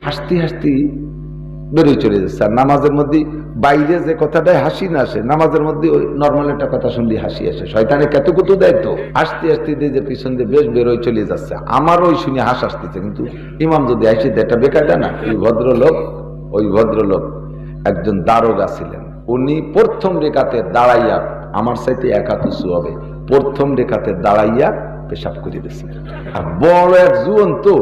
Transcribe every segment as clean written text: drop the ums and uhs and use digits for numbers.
হাসতে হাসতে বেরোয় চলে যাচ্ছে। আর নামাজের মধ্যে বাইরে যে কথাটাই হাসি না আসে, নামাজের মধ্যে ওই নর্মাল একটা কথা শুনলে হাসি আসে। শয়তানে কত কত দেয় তো, হাসতে হাসতে যে পিছন দিয়ে বেশ বেরোয় চলে যাচ্ছে। আমার ওই শুনে হাস আসতেছে, কিন্তু ইমাম যদি হাসি দেয় এটা বেকার না। ওই ভদ্রলোক একজন দারোগা ছিলেন। উনি প্রথম রেখাতে দাঁড়াইয়া, আমার সাথে এক হাত উঁচু হবে, প্রথম রেখাতে দাঁড়াইয়া পেশাব করে দিয়েছে। আর বড় এক জুয়ন তো,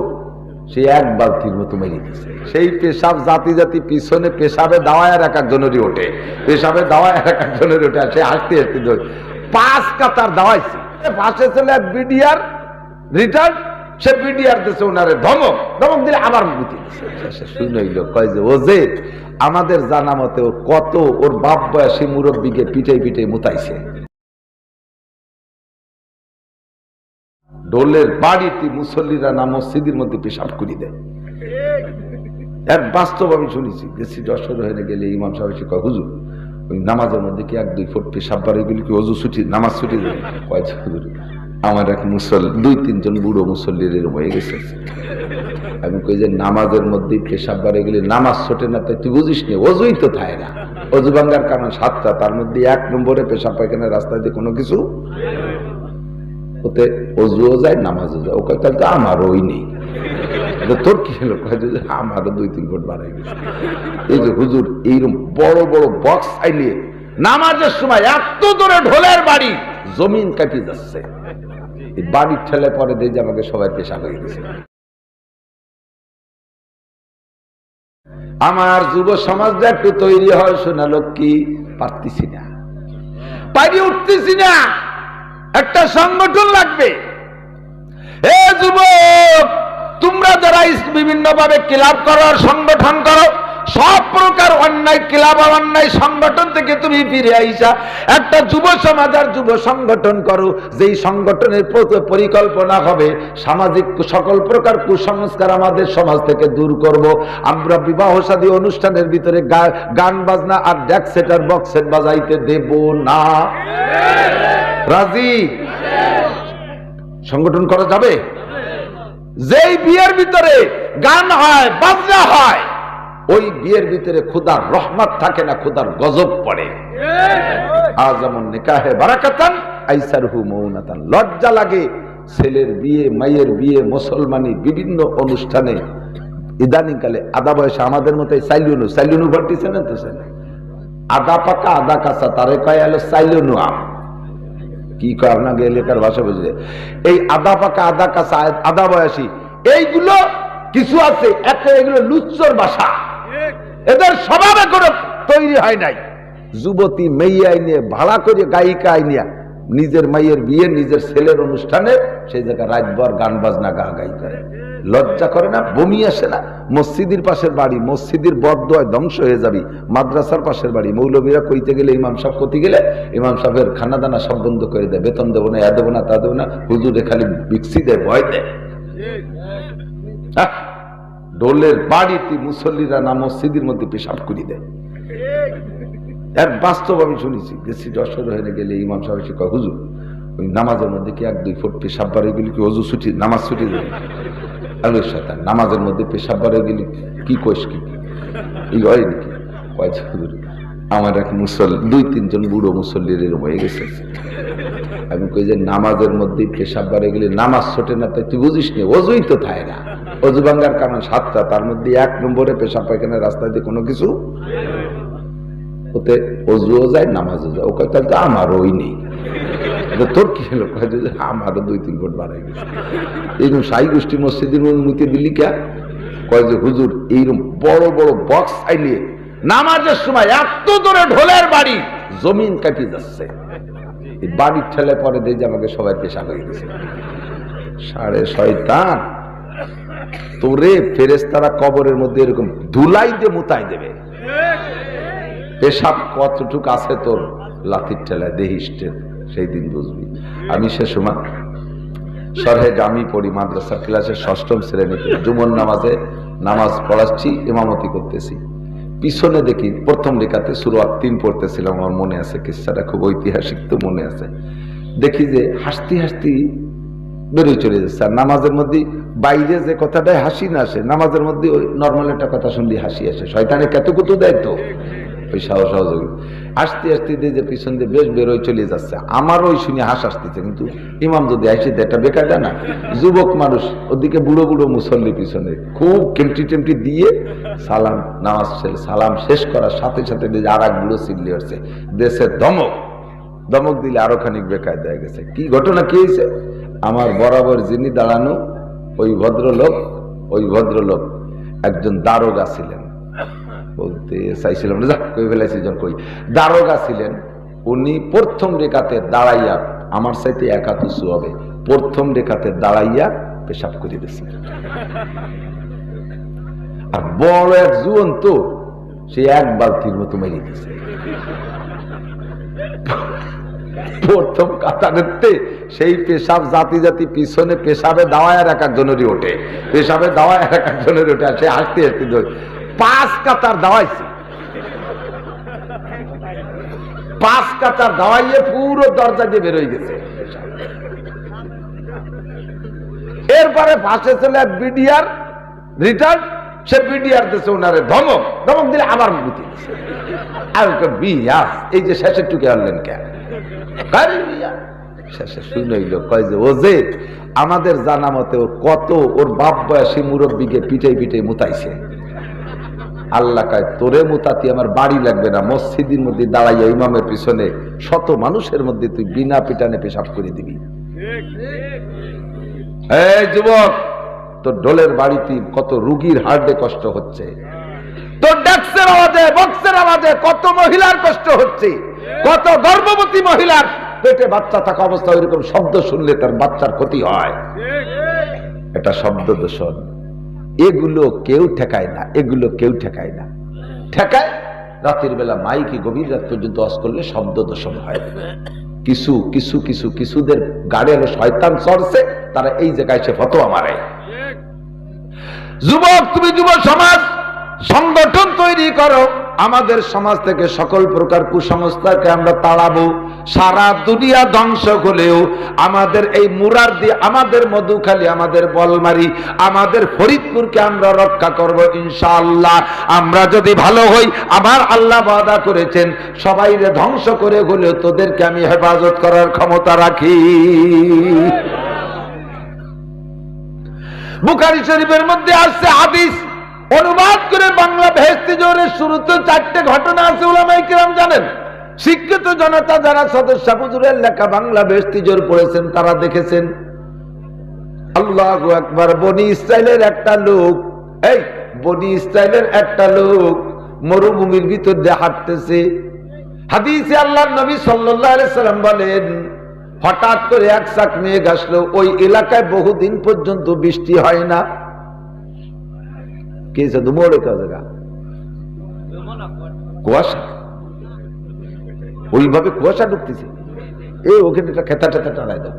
সে এক বালতির মতো মেরে দিয়েছে। সেই পেশাব জাতি জাতি পিছনে পেশাবে দাওয়ায় আর এক একজনেরই ওঠে, পেশাবে দাওয়ায় আর এক একজনেরই ওঠে। আর সে হাসতে হাসতে ধরে 5 কাতার দাওয়াইছে। পাশে ছিল বিডিআর রিটার্ন, সে বিডিআর দিয়েছে ওনারে ধমক দিলে আবার মুতি দিচ্ছে। শুনইল কয় যে ও যে আমাদের জানা মতে ওর কত ওর বাপ বয়সী মুরব্বীকে পিটাই পিটাই মুতাইছে। ঢোলের বাড়িতে মুসল্লিরা না মসজিদের মধ্যে পেশাব করে দেয়। এর বাস্তব আমি শুনেছি, গেছি যশোর হয়ে গেলে ইমাম সাহেব এসে কয়, হুজুর ওই নামাজের মধ্যে কি 1-2 ফুট পেশাব বাড়ি গেলে কি অজু ছুটি, নামাজ ছুটি দেয়? কয় হুজুর আমার এক মুসল্লি 2-3 জন বুড়ো মুসল্লির এরকম হয়ে গেছে। আমি কই যে নামাজের মধ্যে পেশাব বাড়ি গেলে নামাজ ছোটে না, তাই তুই বুঝিস নি, অজুই তো থাকে না। অজু ভাঙ্গার কারণ 7টা, তার মধ্যে 1 নম্বরে পেশাব পায়খানা রাস্তায় দিয়ে কোনো কিছু ওতে অজুও যায় নামাজও যায়। ও কয় তাহলে তো আমার ওই নেই। তোর কি হলো? আমারও 2-3 ফুট বাড়াই গেছে। এই যে হুজুর এইরকম বড় বড় বক্স আইলে নামাজের সময় এত দূরে ঢোলের বাড়ি জমিন কাঁপি যাচ্ছে। এই বাড়ির ঠেলে পরে দিয়ে যে আমাকে সবাই পেশা হয়ে গেছে। আমার যুব সমাজটা একটু তৈরি হয়, শোনা লক্ষ্মী পারতেছি না, পারি উঠতেছি না, একটা সংগঠন লাগবে। এ যুবক, তোমরা যারা বিভিন্ন ভাবে ক্লাব করো, সংগঠন করো, সব প্রকার অন্যায় ক্লাব আর অন্যায় সংগঠন থেকে তুমি ফিরে আইসা একটা যুব সমাজ আর যুব সংগঠন করো, যেই সংগঠনের পরিকল্পনা হবে সামাজিক সকল প্রকার কুসংস্কার আমাদের সমাজ থেকে দূর করব। আমরা বিবাহ শাদী অনুষ্ঠানের ভিতরে গান বাজনা আর ডেক সেট আর বক্স সেট বাজাইতে দেব না। রাজি? সংগঠন করা যাবে? যেই বিয়ের ভিতরে গান হয় বাজনা হয়, ওই বিয়ের ভিতরে খোদার রহমত থাকে না, খোদার গজব পড়ে। আজমন নিকাহে বারাকাতান আইসারহু মৌনাতান। লজ্জা লাগে ছেলের বিয়ে, মায়ের বিয়ে, মুসলমানি বিভিন্ন অনুষ্ঠানে ইদানিং কালে আদা বয়সে আমাদের মতো সাইলুনু ঘটিছে না তো, আদা পাকা আদা কাঁচা, তারে কয় হলো সাইলুনু আম। কি কয় আপনাকে এলাকার ভাষা বুঝলে? এই আদা পাকা আদা কাঁচা আদা বয়সী এইগুলো কিছু আছে, একটা এগুলো লুচ্চর ভাষা, এদের স্বভাবে কোনো তৈরি হয় নাই। যুবতী মেয়ে আইনিয়ে ভাড়া করে গায়িকা আইনিয়া নিজের মায়ের বিয়ে, নিজের ছেলের অনুষ্ঠানে সেই জায়গায় রাতভর গান বাজনা গা গাই করে। লজ্জা করে না? বমি আসে না? মসজিদের পাশের বাড়ি, মসজিদের বদদোয়ায় ধ্বংস হয়ে যাবি। মাদ্রাসার পাশের বাড়ি, মৌলবীরা কইতে গেলে, ইমাম সাহেব কইতে গেলে ইমাম সাহেবের খানা দানা সব বন্ধ করে দেয়, বেতন দেবো না, এ দেবো না, তা দেবো না, হুজুরে খালি বিক্সি দেয়, ভয় দেয়। ঢোলের বাড়িতে মুসল্লিরা না মসজিদের মধ্যে পেশাব করে দেয়। এর বাস্তব আমি শুনেছি, গেছি যশোর হয়ে গেলে ইমাম সাহেব এসে কয়, হুজুর ওই নামাজের মধ্যে কি 1-2 ফুট পেশাব বাড়ি গেলে কি অজু ছুটি, নামাজ ছুটি দেবে? শয়তান, নামাজের মধ্যে পেশাব বাড়ি গেলে কি কইস, কি এই হয় নাকি? কয়েছে হুজুর আমার এক মুসল্লি 2-3 জন বুড়ো মুসল্লির এরকম হয়ে গেছে। আমি কই যে নামাজের মধ্যে পেশাব বাড়ি গেলে নামাজ ছোটে না, তাই তুই বুঝিস নি, অজুই তো থাকে না। অজু ভাঙ্গার কারণ 7টা, তার মধ্যে 1 নম্বরে পেশাব পায়খানা রাস্তায় দিয়ে কোনো কিছু ওতে অজুও যায় নামাজও যায়। ও কয় তাহলে তো আমার ওই নেই। তোর কি হলো? আমারও 2-3 ফুট বাড়াই গেছে। এইরকম সাই গোষ্ঠী মসজিদের মুখে দিল্লি কে কয় যে হুজুর এইরকম বড় বড় বক্স আইলে নামাজের সময় এত দূরে ঢোলের বাড়ি জমিন কাঁপি যাচ্ছে। এই বাড়ির ঠেলে পরে দিয়ে যে আমাকে সবাই পেশা হয়ে গেছে। সাড়ে শয়তান, তোরে ফেরেশতারা কবরের মধ্যে এরকম ধুলাই দিয়ে মুতাই দেবে। পেশাব কতটুক আছে তোর লাঠির ঠেলায় দেহিস, সেই দিন বুঝবি। আমি সে সময় শরহে জামি পড়ি, মাদ্রাসার ক্লাসের 6ম শ্রেণীতে জুমার নামাজে নামাজ পড়াচ্ছি, ইমামতি করতেছি। পিছনে দেখি প্রথম রেখাতে সূরা 3 পড়তেছিলাম, আমার মনে আছে, কিসসাটা খুব ঐতিহাসিক তো মনে আছে। দেখি যে হাসতে হাসতে বেরোয় চলে যাচ্ছে। আর নামাজের মধ্যে বাইরে যে কথাটাই হাসি না আসে, নামাজের মধ্যে ওই নর্মাল একটা কথা শুনলে হাসি আসে। শয়তানে কত কত দেয় তো ওই সহযোগী আসতে আসতে যে পিছন দিয়ে বেশ বেরোয় চলে যাচ্ছে। আমারও ওই শুনে হাস আসতেছে, কিন্তু ইমাম যদি আসে এটা বেকার না। যুবক মানুষ, ওদিকে বুড়ো বুড়ো মুসল্লি পিছনে খুব কেমটি টেমটি দিয়ে সালাম, নামাজ সালাম শেষ করার সাথে সাথে আর এক বুড়ো চিল্লি আসছে, দেশের দমক দিলে আরো খানিক বেকার দেয়া গেছে। কি ঘটনা কি হয়েছে? আমার বরাবর যিনি দাঁড়ানো ওই ভদ্রলোক একজন দারোগা ছিলেন, বলতে চাইছিলাম না, কই ফেলাইছি যখন কই, দারোগা ছিলেন। উনি প্রথম রেখাতে দাঁড়াইয়া, আমার সাথে এক হাত উঁচু হবে, প্রথম রেখাতে দাঁড়াইয়া পেশাব করে দিয়েছিলেন। আর বড় এক জুয়ন তো, সে এক বালতির মতো মেরে দিয়েছে। প্রথম কাতারেতে সেই পেশাব জাতি জাতি পিছনে পেশাবে দাওয়ায় আর এক একজনেরই ওঠে, পেশাবে দাওয়ায় আর এক একজনের ওঠে। আর সে হাসতে হাসতে ধরে 5 কাতার দাওয়াইছে, 5 কাতার দাওয়াইয়ে পুরো দরজা দিয়ে বেরোয় গেছে। এরপরে ফাঁসে চলে বিডিআর রিটার্ন, সে বিডিআর দিয়েছে ওনারে ধমক দিলে আবার মুক্তি দিচ্ছে। আর এই যে শেষের টুকে আনলেন কেন? শেষে শুনইল কয় যে ও যে আমাদের জানা মতে কত ওর বাপ বয়সী মুরব্বীকে পিটাই পিটাই মুতাইছে। আল্লাহ কয় তোরে মুতাতি আমার বাড়ি লাগবে না, মসজিদের মধ্যে দাঁড়াইয়া ইমামের পিছনে শত মানুষের মধ্যে তুই বিনা পিটানে পেশাব করে দিবি। এই যুবক, তোর ঢোলের বাড়িতে কত রুগীর হার্টে কষ্ট হচ্ছে, তোর ডেস্কের আওয়াজে বক্সের আওয়াজে কত মহিলার কষ্ট হচ্ছে, কত গর্ভবতী মহিলার পেটে বাচ্চা থাকা অবস্থা ওইরকম শব্দ শুনলে তার বাচ্চার ক্ষতি হয়। এটা শব্দ দূষণ। এগুলো কেউ ঠেকায় না, এগুলো কেউ ঠেকায় না। ঠেকায় রাতের বেলা মাইকে গভীর রাত পর্যন্ত ওয়াজ করলে শব্দ দূষণ হয়। কিছুদের গাড়ি হলো শয়তান চড়ছে, তারা এই জায়গায় সে ফতোয়া মারে। যুবক, তুমি যুব সমাজ সংগঠন তৈরি করো, আমাদের সমাজ থেকে সকল প্রকার কুসংস্কারকে আমরা তাড়াবো। সারা দুনিয়া ধ্বংস হলেও আমাদের এই মুরারদি, আমাদের মধুখালী, আমাদের বলমারি, আমাদের ফরিদপুরকে আমরা রক্ষা করব ইনশাআল্লাহ। আমরা যদি ভালো হই, আমার আল্লাহ ওয়াদা করেছেন সবাইরে ধ্বংস করে হলেও তোদেরকে আমি হেফাজত করার ক্ষমতা রাখি। বুখারী শরীফের মধ্যে আসছে হাদিস, অনুবাদ করে বাংলা বেহেশতি জোরের শুরুতে 4টে ঘটনা আছে। উলামায়ে কিরাম জানেন, শিক্ষিত জনতা যারা সদস্য হুজুরের লেখা বাংলা বেহেশতি জোর পড়েছেন তারা দেখেছেন। আল্লাহু আকবার। বনি ইসরাইলের একটা লোক মরুভূমির ভিতর দিয়ে হাঁটতেছে। হাদিসে আল্লাহর নবী সাল্লাল্লাহু আলাইহি সাল্লাম বলেন, হঠাৎ করে এক চাক মেঘ আসলো। ওই এলাকায় বহুদিন পর্যন্ত বৃষ্টি হয় না। কুয়াশা, ওইভাবে কুয়াশা ঢুকতেছে। ওখানে খেতা টেতা টানাই দাও।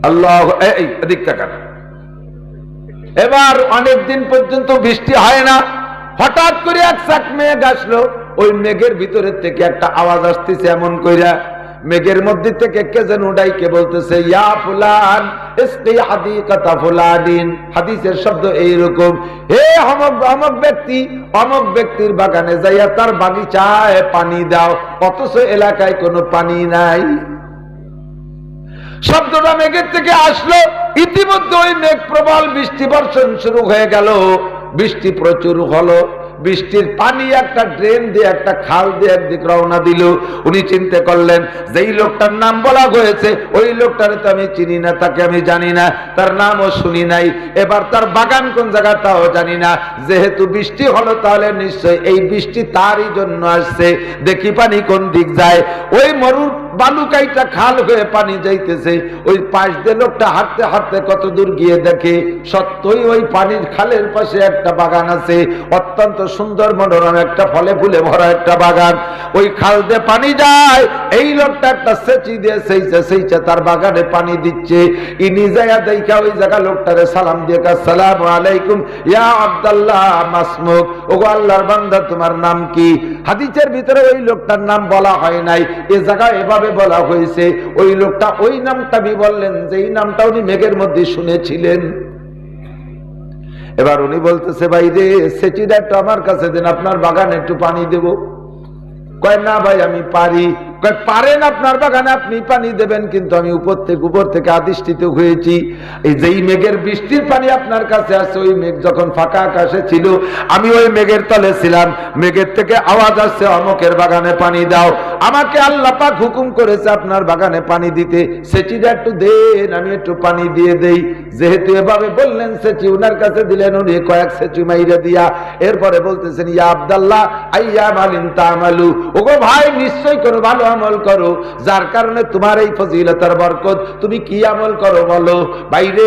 আল্লাহ, এদিক তাকান। এবার অনেকদিন পর্যন্ত বৃষ্টি হয় না। হঠাৎ করে এক চাক মেঘ আসলো। ওই মেঘের ভিতরের থেকে একটা আওয়াজ আসতেছে এমন কইরা, মেঘের মধ্যে থেকে কে যেন ডাইকে বলতেছে, ইয়া ফুলান ইসকি হাদিকাতা ফুলানিন। হাদিসের শব্দ এইরকম, হে অমুক ব্যক্তি, অমুক ব্যক্তির বাগানে যাইয়া তার বাগিচায় পানি দাও, অথচ এলাকায় কোনো পানি নাই। শব্দটা মেঘের থেকে আসলো। ইতিমধ্যে ওই মেঘ প্রবল বৃষ্টি বর্ষণ শুরু হয়ে গেল। বৃষ্টি প্রচুর হলো। বৃষ্টির পানি একটা ড্রেন দিয়ে, একটা খাল দিয়ে একদিক রওনা দিল। উনি চিন্তা করলেন, যেই লোকটার নাম বলা হয়েছে ওই লোকটারে তো আমি চিনি না, তাকে আমি জানি না, তার নামও শুনি নাই, এবার তার বাগান কোন জায়গা তাও জানি না। যেহেতু বৃষ্টি হলো তাহলে নিশ্চয় এই বৃষ্টি তারই জন্য আসছে, দেখি পানি কোন দিক যায়। ওই মরুর বালুকাইটা খাল হয়ে পানি যাইতেছে। ওই পাশ দিয়ে লোকটা হাঁটতে হাঁটতে কত দূর গিয়ে দেখে সত্যই ওই পানির খালের পাশে একটা বাগান আছে, অত্যন্ত সুন্দর মনোরম একটা ফলে ফুলে ভরা একটা বাগান। ওই খাল দিয়ে পানি যায়। এই লোকটা একটা সেচি দিয়ে সেইচা তার বাগানে পানি দিচ্ছে। ইনি যায়া দেখা ওই জায়গা লোকটারে সালাম দিয়ে, আসসালামু আলাইকুম ইয়া আব্দুল্লাহ মাসমুক, ওগো আল্লাহর বান্দা তোমার নাম কি? হাদিসের ভিতরে ওই লোকটার নাম বলা হয় নাই। এ জায়গা এভাবে ভাবে বলা হয়েছে, ওই লোকটা ওই নামটা বললেন যেই নামটা উনি মেঘের মধ্যে শুনেছিলেন। এবার উনি বলতেছে, ভাই রে সেচিটা একটু আমার কাছে দেন, আপনার বাগানে একটু পানি দেব। কয় না ভাই আমি পারি। কয় পারেন, আপনার বাগানে আপনি পানি দেবেন, কিন্তু আমি উপর থেকে আদিষ্টিত হয়েছি, এই যেই মেঘের বৃষ্টির পানি আপনার কাছে আসছে, ওই মেঘ যখন ফাঁকা আকাশে ছিল আমি ওই মেঘের তলে ছিলাম, মেঘের থেকে আওয়াজ আসছে অমুকের বাগানে পানি দাও। আমাকে আল্লাহ পাক হুকুম করেছে আপনার বাগানে পানি দিতে, সেচিটা একটু দেন, আমি একটু পানি দিয়ে দেই। যেহেতু এভাবে বললেন, সেচি উনার কাছে দিলেন, উনি কয়েক সেচি মাইরা দিয়া এরপরে বলতেছেন, ইয়া আব্দুল্লাহ আইয়া মালিন তামালু, ওগো ভাই নিশ্চয় কোনো ভালো আমল করো, যার কারণে তোমার এই ফজিলতের বরকত। তুমি কি আমল করো বলো? বাইরে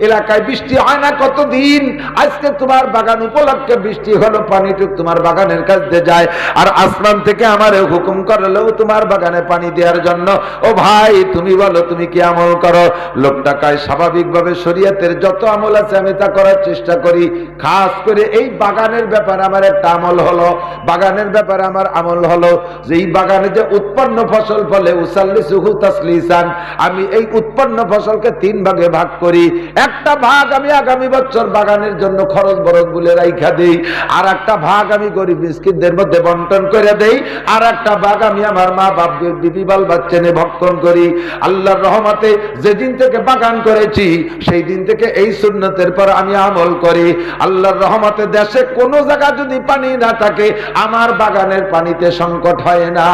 এলাকায় বৃষ্টি হয় না কতদিন, আজকে তোমার বাগান উপলক্ষে বৃষ্টি হলো, পানিটুক তোমার বাগানের কাছে যায়, আর আসমান থেকে আমারে হুকুম করলো তোমার বাগানে পানি দেওয়ার জন্য। ও ভাই তুমি বলো তুমি কি আমল করো? লোকটা কয়, স্বাভাবিকভাবে শরীয়তের যত আমল আছে আমি তা করার চেষ্টা করি, খাস করে এই বাগানের ব্যাপারে আমার একটা আমল হলো, বাগানের ব্যাপারে আমার আমল হলো যে এই বাগানে যে উৎপন্ন ফসল ফলে উসাল্লিসুহু তাসলিসান, আমি এই উৎপন্ন ফসলকে 3 ভাগে ভাগ করি। একটা ভাগ আমি আগামী বছর বাগানের জন্য খরচ বরচ বলে রাইখা দেই, আর একটা ভাগ আমি গরিব মিসকিনদের মধ্যে বন্টন করে দেই, আর একটা ভাগ আমি আমার মা বাপ বিবি বাল বাচ্চা নিয়ে ভক্ষণ করি। আল্লাহর রহমতে যেদিন থেকে বাগান করেছি সেই দিন থেকে এই সুন্নতের পর আমি আমল করি। আল্লাহর রহমতে দেশে কোনো জায়গা যদি পানি না থাকে আমার বাগানের পানিতে সংকট হয় না।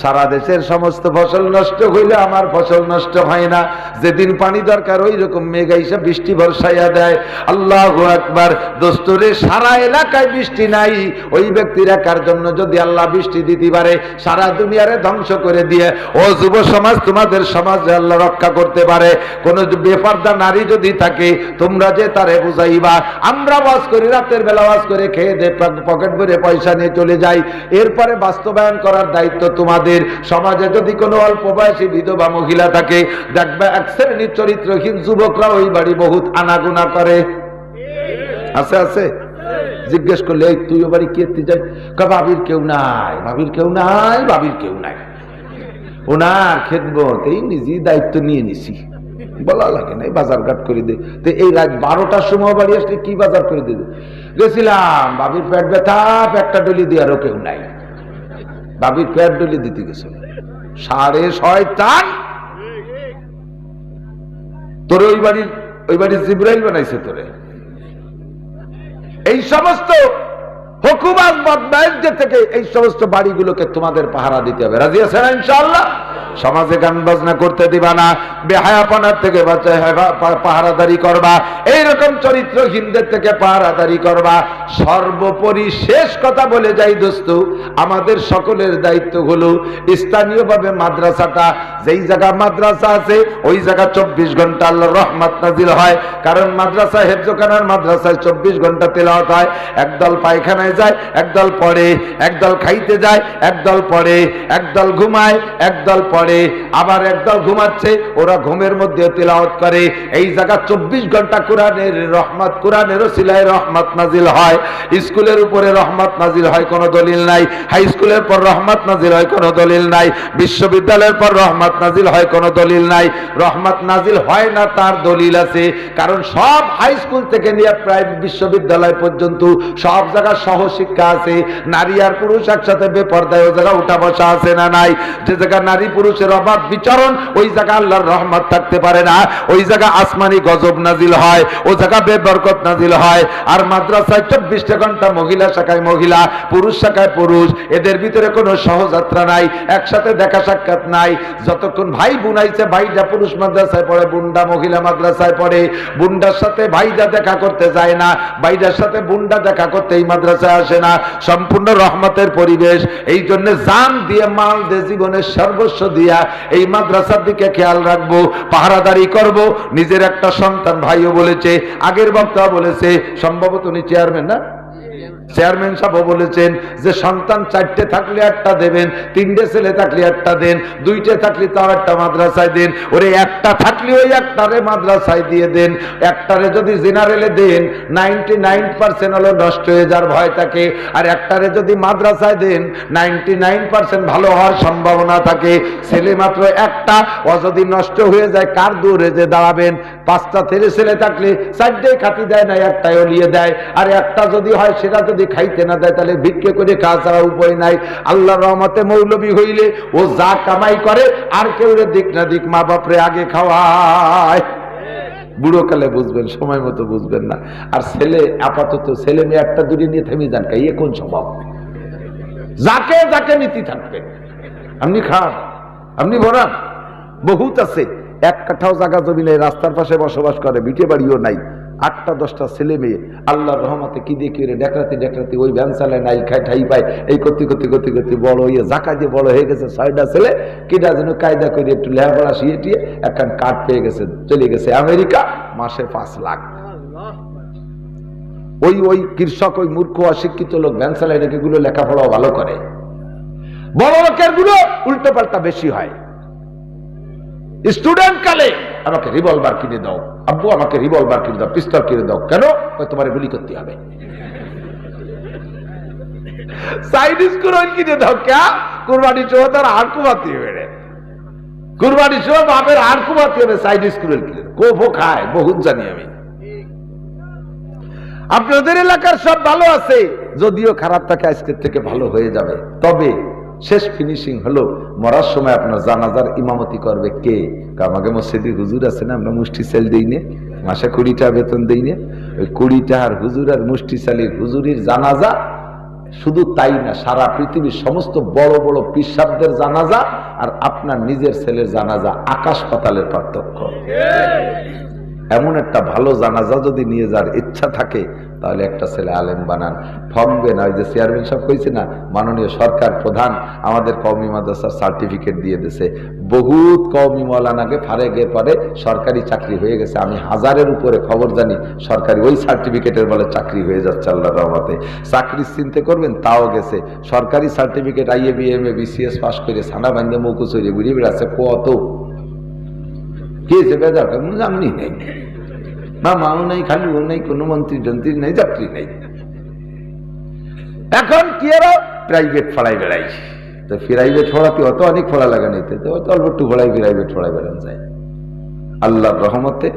সারা দেশের সমস্ত ফসল নষ্ট হইলে আমার ফসল নষ্ট হয় না। যেদিন পানি দরকার ওই রকম মেঘ আইসা বৃষ্টি বর্ষাইয়া দেয়। আল্লাহু আকবার। দোস্তরে সারা এলাকায় বৃষ্টি নাই, ওই ব্যক্তির একার জন্য যদি আল্লাহ বৃষ্টি দিতে পারে সারা দুনিয়ারে ধ্বংস করে দিয়ে, ও যুব সমাজ তোমাদের সমাজে আল্লাহ রক্ষা করতে পারে। কোন বেপরদা নারী যদি থাকে তোমরা যে তারে বুঝাইবা, আমরা ওয়াজ করি রাতের বেলা, ওয়াজ করে খেয়ে দে পকেট ভরে পয়সা নিয়ে চলে যাই, এরপরে বাস্তবায়ন করার দায়িত্ব তোমাদের। সমাজে যদি কোনো অল্প বয়সী বিধবা মহিলা থাকে, দেখবে এক শ্রেণীর চরিত্রহীন যুবকরা ওই বাড়ি বহুত আনাগুনা করে। আছে আছে, জিজ্ঞেস করলে এই তুই ও বাড়ি কে যাই, ভাবির কেউ নাই, ভাবির কেউ নাই, ভাবির কেউ নাই, ওনার খেদমত এই নিজেই দায়িত্ব নিয়ে নিছি, বলা লাগে নাই, বাজার ঘাট করে দে। তো এই রাত 12টার সময় বাড়ি আসলে কি বাজার করে দিতে গেছিলাম, ভাবির পেট ব্যথা, পেটটা ডলি দেওয়ারও কেউ নাই, ভাবির পেট ডলি দিতে গেছিল। 6:30 তোরে ওই বাড়ির জিব্রাইল বানাইছে তোরে। এই সমস্ত হুকুমাত বদমাইশদের থেকে এই সমস্ত বাড়িগুলোকে তোমাদের পাহারা দিতে হবে। রাজি আছেন ইনশাআল্লাহ? সমাজে গান বাজনা করতে দিবা না, বেহায়াপনার থেকে পাহারাদারি করবা, এইরকম চরিত্রহীনদের থেকে পাহারাদারি করবা। সর্বোপরি শেষ কথা বলে যাই দোস্ত, আমাদের সকলের দায়িত্ব হলো স্থানীয়ভাবে মাদ্রাসাটা, যেই জায়গা মাদ্রাসা আছে ওই জায়গা 24 ঘন্টা আল্লাহর রহমত নাজিল হয়। কারণ মাদ্রাসা হেফজখানার মাদ্রাসায় 24 ঘন্টা তেলাওয়াত হয়। একদল পায়খানায় যায়, একদল পড়ে, একদল খাইতে যায়, একদল পড়ে, একদল ঘুমায়, একদল পড়ে, আবার একদল ঘুমাচ্ছে, ওরা ঘুমের মধ্যে তেলাওয়াত করে। এই জায়গা 24 ঘন্টা কোরআনের রহমত, কোরআনের ওসিলায় রহমত নাজিল হয়। স্কুলের উপরে রহমত নাজিল হয় কোনো দলিল নাই, হাই স্কুলের পর রহমত নাজিল হয় কোনো দলিল নাই, বিশ্ববিদ্যালয়ের পর রহমত নাজিল হয় কোনো দলিল নাই। রহমত নাজিল হয় না তার দলিল আছে, কারণ সব হাই স্কুল থেকে নিয়ে প্রায় বিশ্ববিদ্যালয় পর্যন্ত সব জায়গায় সহশিক্ষা আছে। নারী আর পুরুষ একসাথে বেপরদায় ও জায়গা উঠা বসা আছে না নাই? যে জায়গা নারী পুরুষের অবাধ বিচরণ ওই জায়গা আল্লাহর রহমত থাকতে পারে না, ওই জায়গা আসমানি গজব নাজিল হয়, ও জায়গা বেবরকত নাজিল হয়। আর মাদ্রাসায় 24 ঘন্টা মহিলা শাখায় মহিলা, পুরুষ শাখায় পুরুষ, এদের ভিতরে কোনো সহযাত্রা নাই, একসাথে দেখা সাক্ষাৎ নাই। যতক্ষণ ভাই বুনাইছে, ভাইটা পুরুষ মাদ্রাসায় পড়ে, বুন্ডা মহিলা মাদ্রাসায় পড়ে, বুন্ডার সাথে ভাইটা দেখা করতে যায় না, ভাইটার সাথে বুন্ডা দেখা করতে এই মাদ্রাসায় আসে না। সম্পূর্ণ রহমতের পরিবেশ। এই জন্য জান দিয়ে, মাল দিয়ে, জীবনের সর্বস্ব দিয়া এই মাদ্রাসার দিকে খেয়াল রাখবো, পাহারাদারি করব। নিজের একটা সন্তান, ভাইও বলেছে, আগের বক্তা বলেছে, সম্ভবত উনি চেয়ারম্যান না, চেয়ারম্যান সাহেব বলেছেন যে সন্তান 4টে থাকলে একটা দেবেন, 3টে ছেলে থাকলে একটা দেন, 2টে থাকলে তাও একটা মাদ্রাসায় দেন। ওরে একটা থাকলে ওই একটারে মাদ্রাসায় দিয়ে দেন। একটারে যদি জেনারেলে দেন 99% হলো নষ্ট হয়ে যাওয়ার ভয় থাকে, আর একটারে যদি মাদ্রাসায় দেন 99% ভালো হওয়ার সম্ভাবনা থাকে। ছেলে মাত্র একটা, ও যদি নষ্ট হয়ে যায় কার দূরে যে দাঁড়াবেন? 5টা ছেলে থাকলে 4টে খাতি দেয় না, একটাই ওলিয়ে দেয়। আর একটা যদি হয় সেটা যদি খাইতে না দেয় তাহলে ভিক্ষে করে খাওয়া ছাড়া উপায় নাই। আল্লাহর রহমতে মৌলবী হইলে ও যা কামাই করে আর কেউ দিক না দিক মা বাপরে আগে খাওয়ায়। বুড়ো কালে বুঝবেন, সময় মতো বুঝবেন না। আর ছেলে আপাতত ছেলে মেয়ে একটা দুটি নিয়ে থেমে যান, এই কোন স্বভাব? যাকে যাকে নীতি থাকবে, আপনি খান, আপনি ভরান। বহুত আছে 1 কাঠাও জায়গা জমি নেই, রাস্তার পাশে বসবাস করে, বিটে বাড়িও নাই, 8টা 10টা ছেলে মেয়ে। আল্লাহর রহমতে কি দিয়ে কি ডেকরাতি ওই ভ্যান চালায়, নাই খাই ঠাই পায়, এই করতে বড় হয়ে জাকা দিয়ে বড় হয়ে গেছে। 6টা ছেলে কিটা যেন কায়দা করে একটু লেহাপড়া শিয়ে একখান কাঠ পেয়ে গেছে, চলে গেছে আমেরিকা, মাসে 5 লাখ। ওই কৃষক, ওই মূর্খ অশিক্ষিত লোক ভ্যান চালায় রেখে গুলো লেখাপড়াও ভালো করে। বড় লোকের গুলো উল্টো পাল্টা বেশি হয়। স্টুডেন্ট কালে আমাকে রিভলভার কিনে দাও, আব্বু আমাকে রিভলভার কিনে দাও, পিস্তল কিনে দাও। কেন? তোমার গুলি করতে হবে। চাইনিজ কুরআন কিনে দাও, কে? কুরবানি সহ তার হাড় কুমাতে হবে, কুরবানি সহ বাপের হাড় কুমাতে হবে। চাইনিজ কুরআন কিনে কোফো খায়, বহুত জানি আমি। আপনাদের এলাকার সব ভালো আছে, যদিও খারাপ থাকে আজকের থেকে ভালো হয়ে যাবে। তবে শেষ ফিনিশিং হলো মরার সময় আপনার জানাজার ইমামতি করবে কে? আমাকে মসজিদে হুজুর আছে না, আমরা মুষ্টি সেল দিই না, মাসে 20 টাকা বেতন দিই না, ওই 20 টাকার হুজুর আর মুষ্টি চালির হুজুরির জানাজা। শুধু তাই না, সারা পৃথিবীর সমস্ত বড় বড় পিসাবদের জানাজা আর আপনার নিজের ছেলের জানাজা আকাশ পাতালের পার্থক্য। এমন একটা ভালো জানাজা যদি নিয়ে যাওয়ার ইচ্ছা থাকে তাহলে একটা ছেলে আলেম বানান, ঠকবে না। ওই যে চেয়ারম্যান সাহেব কইছে না, মাননীয় সরকার প্রধান আমাদের কওমি মাদ্রাসার সার্টিফিকেট দিয়ে দিয়েছে। বহুত কওমি মাওলানাকে ফারেগের পরে সরকারি চাকরি হয়ে গেছে। আমি 1000-এর উপরে খবর জানি সরকারি ওই সার্টিফিকেটের বলে চাকরি হয়ে যাচ্ছে আল্লাহর রহমতে। চাকরি চিন্তা করবেন, তাও গেছে। সরকারি certificate IA BMA BCS pass করে সানা বান্ধে মৌকুচ হয়ে ঘুরে বেড়াচ্ছে। কত কে যে বেজার জামনি নেই, বা মাও নাই, খালিও নাই, কোনো মন্ত্রী যন্ত্রী নেই, যাত্রী নেই। এখন কি আরো প্রাইভেট ফড়াই বেড়াই, তো প্রাইভেট ফড়াতে অত অনেক ফড়া লাগা নিতে, তো অল্প একটু ফড়াই প্রাইভেট ফড়াই বেড়ান যায়। আল্লাহর রহমতে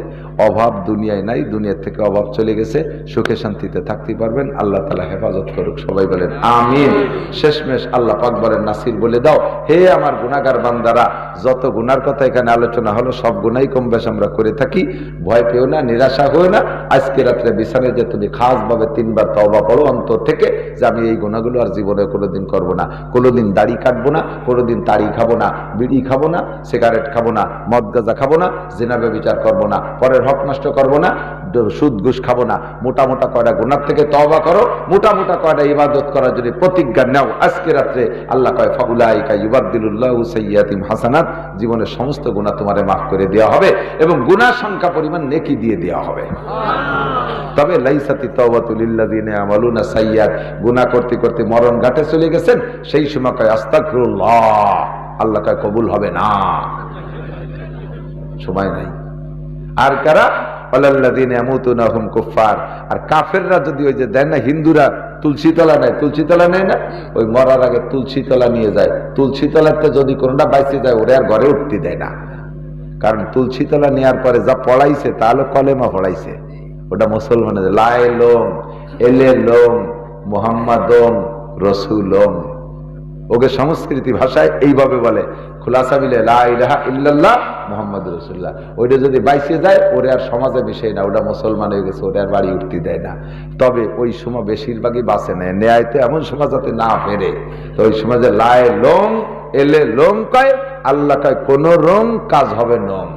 অভাব দুনিয়ায় নাই, দুনিয়ার থেকে অভাব চলে গেছে, সুখে শান্তিতে থাকতে পারবেন। আল্লাহ তাআলা হেফাজত করুক, সবাই বলেন আমিন। শেষমেশ আল্লাহ পাক বলেন, নাসির বলে দাও, হে আমার গুনাহগার বান্দারা, যত গুনার কথা এখানে আলোচনা হলো সব গুনাই কম বেশ আমরা করে থাকি। ভয় পেও না, নিরাশা হও না। আজকে রাত্রে বিছানায় যে তুমি খাস ভাবে 3 বার তওবা পড়ো অন্তর থেকে, যে আমি এই গুনাহগুলো আর জীবনে কোনোদিন করবো না, কোনোদিন দাড়ি কাটবো না, কোনোদিন তাড়ি খাবো না, বিড়ি খাবো না, সিগারেট খাবো না, মদ গাঁজা খাবো না, জিনা ব্যভিচার করবো না, পরের হক নষ্ট করবো না, সুদ ঘুষ খাবো না। মোটা মোটা কয়টা গুনাহ থেকে তওবা করো, মোটা মোটা কয়টা ইবাদত করার জন্য প্রতিজ্ঞা নাও। আজকে রাত্রে আল্লাহ কয় ফাউলাইকা ইউবাদদিলুল্লাহু সাইয়্যাতিহিম হাসানাত, জীবনের সমস্ত গুনাহ তোমারে মাফ করে দেওয়া হবে এবং গুনাহ সংখ্যা পরিমাণ নেকি দিয়ে দেওয়া হবে। তবে লাইসাতি তাওবাতু লিল্লাযিনা ইয়ামালুনা সাইয়্যাত, গুনাহ করতে করতে মরণ ঘাটে চলে গেছেন, সেই সময় কয় আস্তাগফিরুল্লাহ, আল্লাহ কয় কবুল হবে না, সময় নাই। আর কারা? ওয়ালাল্লাযিনা ইয়ামুতুনা হুম কুফার। আর কাফেররা যদি ওই যে দেন না, হিন্দুরা তুলসী তলা নেয়, তুলসী তলা নেয় না, ওই মরার আগে তুলসী তলা নিয়ে যায়। তুলসী তলাতে যদি কোনটা বাইসে যায় ওরে আর ঘরে উঠতে দেয় না, কারণ তুলসী তলা নেওয়ার পরে যা পড়াইছে তা হলো কলেমা পড়াইছে। ওটা মুসলমানের লা ইলাহা ইল্লাল্লাহ মুহাম্মাদুর রাসূলুল্লাহ, ওকে সংস্কৃতি ভাষায় এইভাবে বলে, খুলাসা মিলে লা ইলাহা ইল্লাল্লাহ মুহাম্মাদুর রাসূলুল্লাহ। ওইটা যদি বাইসে যায় ওরে আর সমাজে মিশে না, ওটা মুসলমান হয়ে গেছে, ওরে আর বাড়ি উঠতে দেয় না। তবে ওই সময় বেশিরভাগই বাঁচে নেয়, ন্যায় তো এমন সময় যাতে না ফেরে, তো ওই সমাজে লায়ে লোম এলে লোম কয়, আল্লাহ কয় কোন রং কাজ হবে নম।